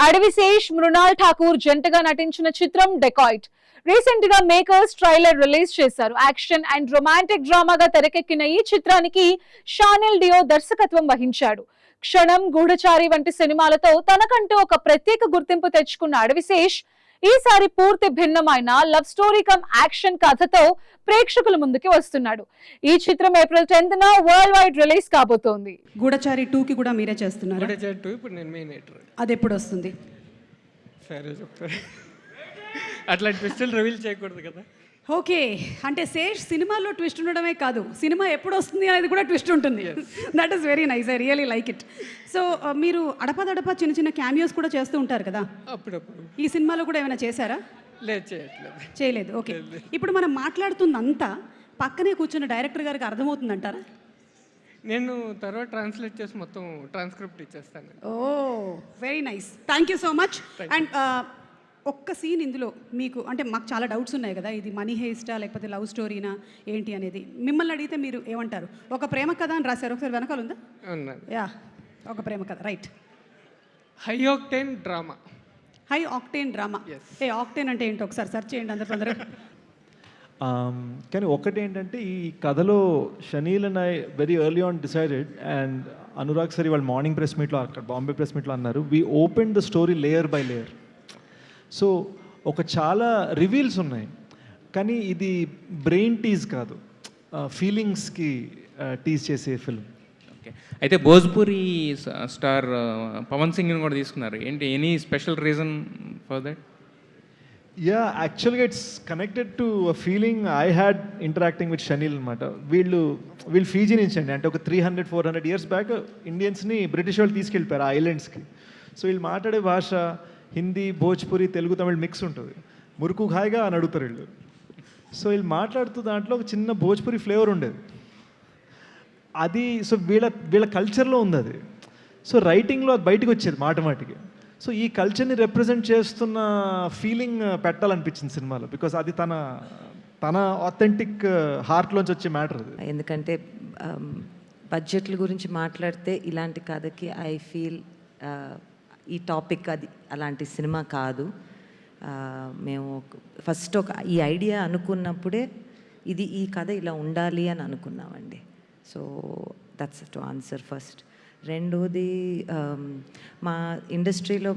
అడవిశేష్, మృణాల్ ఠాకూర్ జంటగా నటించిన చిత్రం డెకాయిట్ రీసెంట్ గా మేకర్స్ ట్రైలర్ రిలీజ్ చేశారు. యాక్షన్ అండ్ రొమాంటిక్ డ్రామాగా తెరకెక్కిన ఈ చిత్రానికి షానిల్ డియో దర్శకత్వం వహించాడు. క్షణం, గూఢచారి వంటి సినిమాలతో తనకంటూ ఒక ప్రత్యేక గుర్తింపు తెచ్చుకున్న అడవిశేష్ ఈసారి పూర్తి భిన్నమైన లవ్ స్టోరీ కమ్ యాక్షన్ కథతో ప్రేక్షకుల ముందుకి వస్తున్నాడు. ఈ చిత్రం April 10th world wide release కాబోతోంది. గూఢచారి 2 కి కూడా మీరే చేస్తున్నారు. గూఢచారి 2 ఇప్పుడు నేను మెయిన్ ఎడిటర్. అది ఎప్పుడు వస్తుంది? సరే చెప్తారు. అట్లా ట్విస్టులు రివీల్ చేయకూడదు కదా. ఓకే, అంటే శేష్ సినిమాలో ట్విస్ట్ ఉండడమే కాదు, సినిమా ఎప్పుడు వస్తుంది అనేది కూడా ట్విస్ట్ ఉంటుంది. That is very nice, I really like it. So మీరు అడపదడప చిన్న చిన్న క్యామియోస్ కూడా చేస్తూ ఉంటారు కదా, అప్పుడప్పుడు. ఈ సినిమాలో కూడా ఏమైనా చేశారా? లేదు, చేయట్లేదు. చేయలేదు. ఓకే, ఇప్పుడు మనం మాట్లాడుతుందంతా పక్కనే కూర్చున్న డైరెక్టర్ గారికి అర్థమవుతుందంటారా? నేను తర్వాత ట్రాన్స్లేట్ చేసి మొత్తం ట్రాన్స్క్రిప్ట్ ఇచ్చేస్తాను. Oh very nice, thank you so much. And ఒక్క సీన్ ఇందులో మీకు, అంటే మాకు చాలా డౌట్స్ ఉన్నాయి కదా, ఇది మనీ హేస్టా లేకపోతే లవ్ స్టోరీనా ఏంటి అనేది. మిమ్మల్ని అడిగితే మీరు ఏమంటారు? ఒక ప్రేమ కథ అని రాశారు, ఒకసారి వెనకాల ఉందా? యా, ఒక ప్రేమ కథ, right. High octane drama. High octane drama. ఏ ఆక్టేన్ అంటే ఏంటో ఒకసారి సెర్చ్ చేయండి అందరు తొందరగా. కానీ ఒకటి ఏంటంటే, ఈ కథలో chenille and I very early on decided, and Anurag సరి వాళ్ళు మార్నింగ్ ప్రెస్ మీట్లో అక్కడ బాంబే ప్రెస్ మీట్లో అన్నారు, we open the story layer by layer. So ఒక చాలా రివీల్స్ ఉన్నాయి, కానీ ఇది బ్రెయిన్ టీజ్ కాదు, ఫీలింగ్స్కి టీజ్ చేసే ఫిల్మ్. ఓకే, అయితే భోజ్పురి స్టార్ పవన్ సింగ్ని కూడా తీసుకున్నారు, ఏంటి any special reason for that? Yeah, యాక్చువల్గా it's connected to a feeling I had interacting with Shaneel అనమాట. వీళ్ళు ఫీజీ నుంచి అండి, అంటే ఒక 300-400 ఇయర్స్ బ్యాక్ ఇండియన్స్ని బ్రిటిష్ వాళ్ళు తీసుకెళ్ళిపోయారు ఆ ఐలాండ్స్కి. సో వీళ్ళు మాట్లాడే భాష హిందీ, భోజ్పురి, తెలుగు, తమిళ్ మిక్స్ ఉంటుంది. మురుకు హాయిగా అని అడుగుతారు వీళ్ళు. సో వీళ్ళు మాట్లాడుతూ దాంట్లో ఒక చిన్న భోజ్పురి ఫ్లేవర్ ఉండేది, అది సో వీళ్ళ కల్చర్లో ఉంది అది. సో రైటింగ్లో అది బయటకు వచ్చేది మాటికి. సో ఈ కల్చర్ని రిప్రజెంట్ చేస్తున్న ఫీలింగ్ పెట్టాలనిపించింది సినిమాలో, బికాస్ అది తన ఆథెంటిక్ హార్ట్లోంచి వచ్చే మ్యాటర్ అది. ఎందుకంటే బడ్జెట్ల గురించి మాట్లాడితే ఇలాంటి కథకి ఐ ఫీల్ ఈ టాపిక్ అది అలాంటి సినిమా కాదు. మేము ఫస్ట్ ఈ ఐడియా అనుకున్నప్పుడే ఈ కథ ఇలా ఉండాలి అని అనుకున్నామండి. So that's to answer first. రెండోది, మా ఇండస్ట్రీలో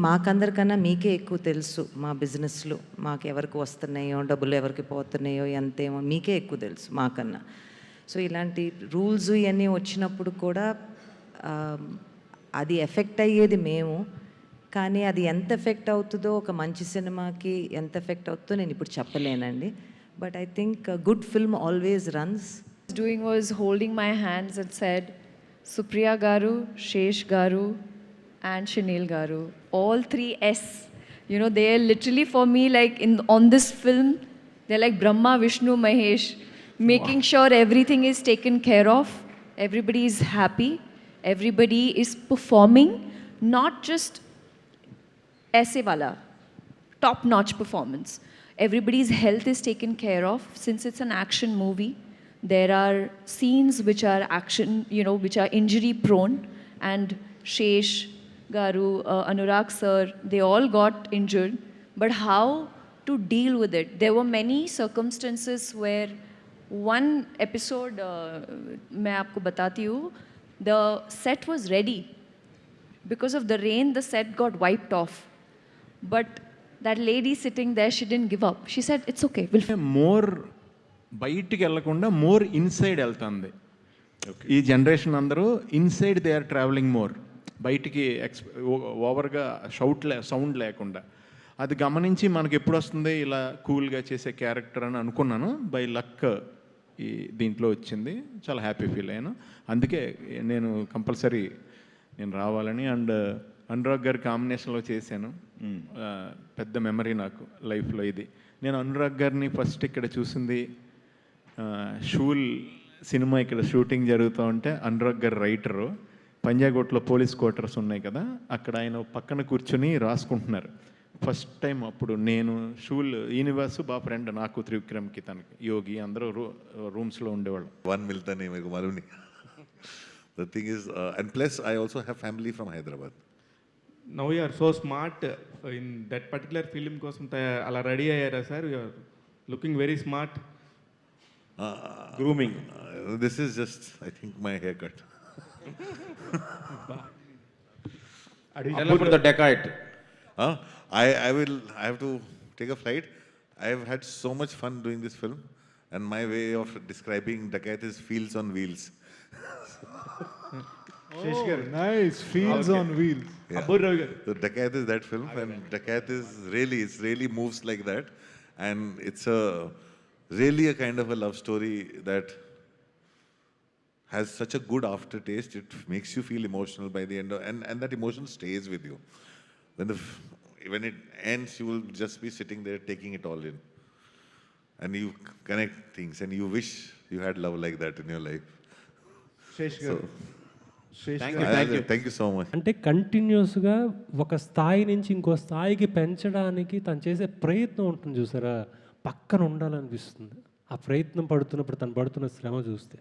మాకందరికన్నా మీకే ఎక్కువ తెలుసు, మా బిజినెస్లో మాకు ఎవరికి వస్తున్నాయో, డబ్బులు ఎవరికి పోతున్నాయో, ఎంతేమో మీకే ఎక్కువ తెలుసు మాకన్నా. సో ఇలాంటి రూల్స్ ఇవన్నీ వచ్చినప్పుడు కూడా అది ఎఫెక్ట్ అయ్యేది మేము, కానీ అది ఎంత ఎఫెక్ట్ అవుతుందో, ఒక మంచి సినిమాకి ఎంత ఎఫెక్ట్ అవుతుందో నేను ఇప్పుడు చెప్పలేనండి. But I think good film always runs. Doing was holding my hands and said, Supriya Garu, Shesh Garu and Shanil Garu, all 3 S. You know, they are literally for me like on this film, they're like Brahma, Vishnu, Mahesh, making sure everything is taken care of, everybody is happy, everybody is performing, not just aise wala, top notch performance. Everybody's health is taken care of. Since it's an action movie, there are scenes which are action, you know, which are injury prone, and Shesh Garu, Anurag sir, they all got injured, but how to deal with it? There were many circumstances where one episode, मैं आपको बताती हूँ, the set was ready. Because of the rain, the set got wiped off. But that lady sitting there, she didn't give up. She said, it's okay, we'll... More బయటికి వెళ్ళకుండా more inside వెళ్తుంది ఈ generation. అందరూ inside they are travelling more, బయటికి ఓవర్గా sound లేకుండా. అది గమనించి మనకి ఎప్పుడు వస్తుంది ఇలా కూల్గా చేసే క్యారెక్టర్ అని అనుకున్నాను. బై లక్ ఈ దీంట్లో వచ్చింది, చాలా హ్యాపీ ఫీల్ అయ్యాను. అందుకే నేను కంపల్సరీ నేను రావాలని. అండ్ అనురాగ్ గారి కాంబినేషన్లో చేశాను, పెద్ద మెమరీ నాకు లైఫ్లో ఇది. నేను అనురాగ్ గారిని ఫస్ట్ ఇక్కడ చూసింది షూల్ సినిమా ఇక్కడ షూటింగ్ జరుగుతూ ఉంటే, అనురాగ్ గారు రైటరు, పంజాగుట్లో పోలీస్ క్వార్టర్స్ ఉన్నాయి కదా, అక్కడ ఆయన పక్కన కూర్చొని రాసుకుంటున్నారు ఫస్ట్ టైం. అప్పుడు నేను షూల్ యూనివర్స్ బాగా ఫ్రెండ్ నాకు, త్రివిక్రమ్కి, తనకి, యోగి, అందరూ రూమ్స్లో ఉండేవాళ్ళు. వన్ మిల్తానే మీకు మరుని. The thing is, and plus I also have family from Hyderabad. Now you are so smart in that particular film కోసం అలా రెడీ అయ్యారా sir? You are looking very smart. Grooming. This is just, I think, my haircut. Tell about the Dacoit. I have to take a flight. I have had so much fun doing this film, and my way of describing Dacoit is feels on wheels. Sesh garu nice feels on wheels. Abbur Rao garu. So Dacoit is that film, and Dacoit is really moves like that, and it's really a kind of a love story that has such a good aftertaste. It makes you feel emotional by the end, and that emotion stays with you. When it ends, you will just be sitting there taking it all in, and you connect things, and you wish you had love like that in your life. Sesh గారు Thank you so much. అంటే కంటిన్యూస్గా ఒక స్థాయి నుంచి ఇంకో స్థాయికి పెంచడానికి తను చేసే ప్రయత్నం ఉంటుంది చూసారా, పక్కన ఉండాలనిపిస్తుంది ఆ ప్రయత్నం పడుతున్నప్పుడు, తను పడుతున్న శ్రమ చూస్తే.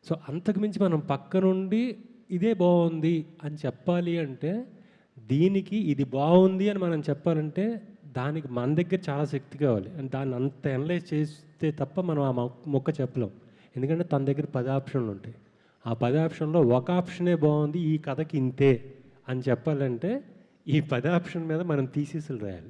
సో అంతకుమించి మనం పక్కనుండి ఇదే బాగుంది అని చెప్పాలి అంటే, దీనికి ఇది బాగుంది అని మనం చెప్పాలంటే దానికి మన దగ్గర చాలా శక్తి కావాలి. అండ్ దాన్ని అంత అనలైజ్ చేస్తే తప్ప మనం ఆ మొక్క చెప్పలేం. ఎందుకంటే తన దగ్గర 10 ఆప్షన్లు ఉంటాయి. ఆ 10 ఆప్షన్లో ఒక ఆప్షనే బాగుంది, ఈ కథకి ఇంతే అని చెప్పాలంటే ఈ 10 ఆప్షన్ మీద మనం థీసిస్లు రాయాలి.